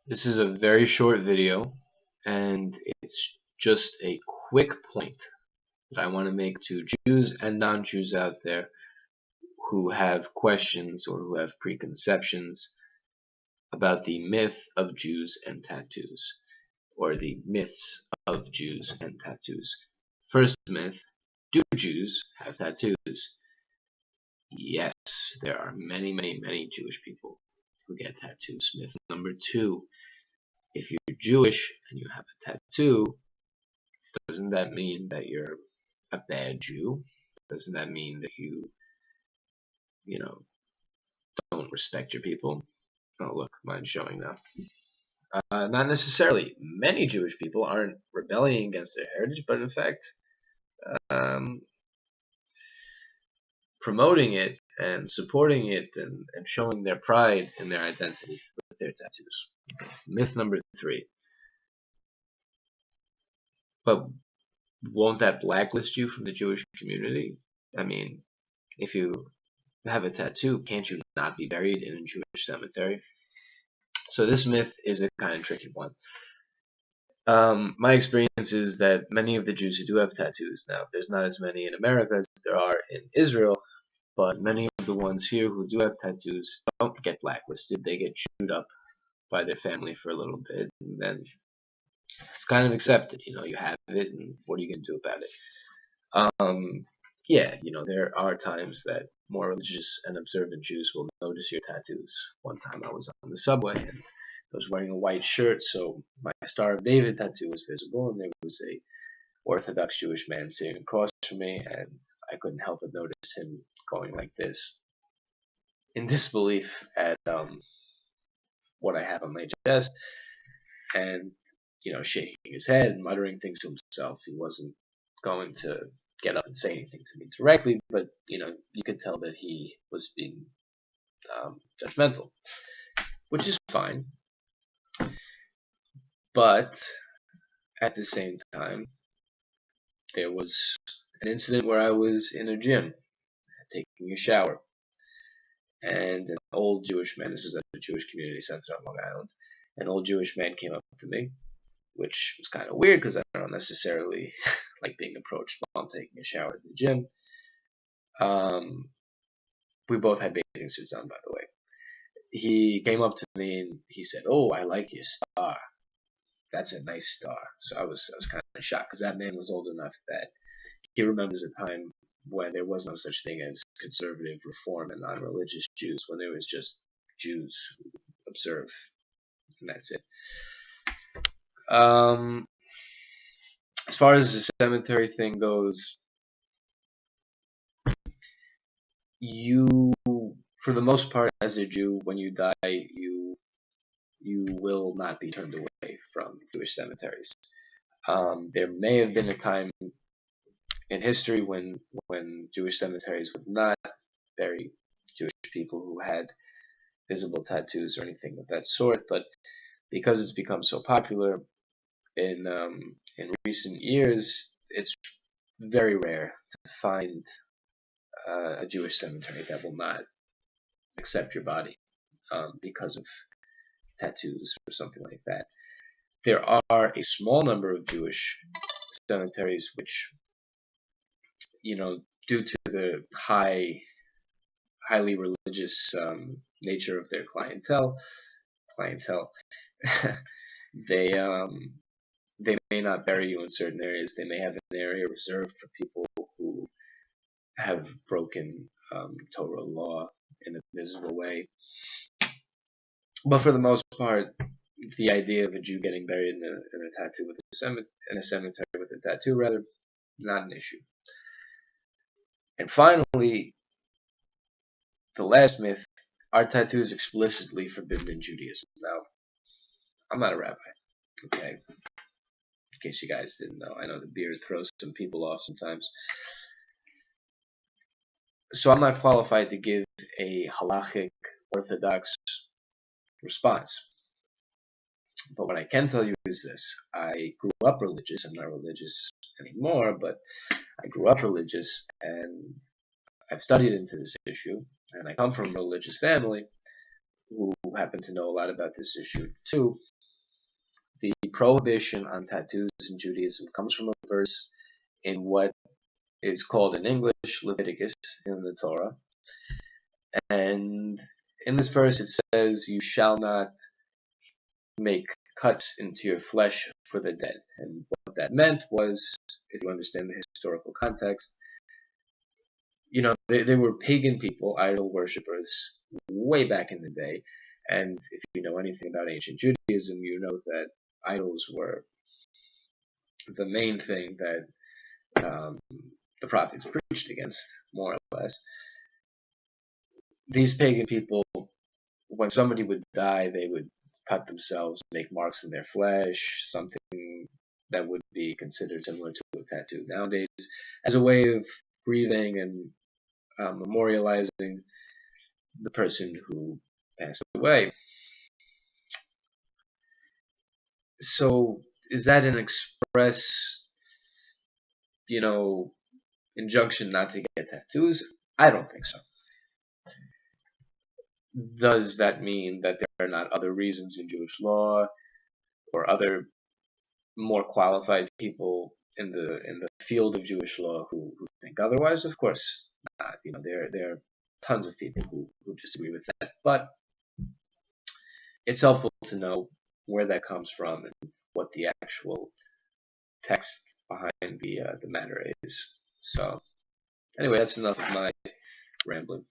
This is a very short video, and it's just a quick point that I want to make to Jews and non-Jews out there who have questions or who have preconceptions about the myth of Jews and tattoos, or the myths of Jews and tattoos. First myth, do Jews have tattoos? Yes, there are many, many, many Jewish people who get tattoos. Myth number two, if you're Jewish and you have a tattoo, doesn't that mean that you're a bad Jew? Doesn't that mean that you know, don't respect your people? Oh, look, mine's showing now. Not necessarily. Many Jewish people aren't rebelling against their heritage, but in fact, um, promoting it and supporting it and showing their pride in their identity with their tattoos. Okay. Myth number three. But won't that blacklist you from the Jewish community? I mean, if you have a tattoo, can't you not be buried in a Jewish cemetery? So this myth is a kind of tricky one. My experience is that many of the Jews who do have tattoos, now there's not as many in America as there are in Israel, but many of the ones here who do have tattoos don't get blacklisted. They get chewed up by their family for a little bit, and then it's kind of accepted. You have it, and what are you going to do about it? Yeah, there are times that more religious and observant Jews will notice your tattoos. One time I was on the subway, and I was wearing a white shirt, so my Star of David tattoo was visible, and there was a Orthodox Jewish man sitting across from me, and I couldn't help but notice him going like this, in disbelief at what I have on my chest, and shaking his head and muttering things to himself. He wasn't going to get up and say anything to me directly, but you could tell that he was being judgmental, which is fine. But at the same time, there was an incident where I was in a gym taking a shower, and an old Jewish man, this was at a Jewish community center on Long Island, an old Jewish man came up to me, which was kind of weird because I don't necessarily like being approached while I'm taking a shower at the gym. We both had bathing suits on, by the way. He came up to me and he said, "Oh, I like your star. That's a nice star." So I was kind of shocked because that man was old enough that he remembers a time when there was no such thing as conservative reform and non-religious Jews, when there was just Jews who observe, and that's it. As far as the cemetery thing goes, you, for the most part, as a Jew, when you die, you will not be turned away from Jewish cemeteries. There may have been a time in history when Jewish cemeteries would not bury Jewish people who had visible tattoos or anything of that sort, but because it's become so popular in recent years, it's very rare to find a Jewish cemetery that will not accept your body because of tattoos or something like that. There are a small number of Jewish cemeteries which, due to the highly religious nature of their clientele, they may not bury you in certain areas. They may have an area reserved for people who have broken Torah law in a visible way. But for the most part, the idea of a Jew getting buried in a tattoo with a cemetery with a tattoo, rather, not an issue. And finally, the last myth: are tattoos explicitly forbidden in Judaism? Now, I'm not a rabbi, okay? In case you guys didn't know, I know the beard throws some people off sometimes. So I'm not qualified to give a halachic, orthodox response. But what I can tell you is this: I grew up religious. I'm not religious anymore, but I grew up religious, and I've studied into this issue, and I come from a religious family who happen to know a lot about this issue too. the prohibition on tattoos in Judaism comes from a verse in what is called in English Leviticus in the Torah. And in this verse it says, "You shall not make cuts into your flesh for the dead." And what that meant was, if you understand the historical context, they were pagan people, idol worshippers, way back in the day. And if you know anything about ancient Judaism, you know that idols were the main thing that the prophets preached against, more or less. These pagan people, when somebody would die, they would cut themselves, make marks in their flesh, something that would be considered similar to a tattoo nowadays, as a way of grieving and memorializing the person who passed away. So is that an express, injunction not to get tattoos? I don't think so. Does that mean that there are not other reasons in Jewish law or other more qualified people in the field of Jewish law who think otherwise? Of course not. There are tons of people who disagree with that, but it's helpful to know where that comes from and what the actual text behind the matter is. So anyway, that's enough of my rambling.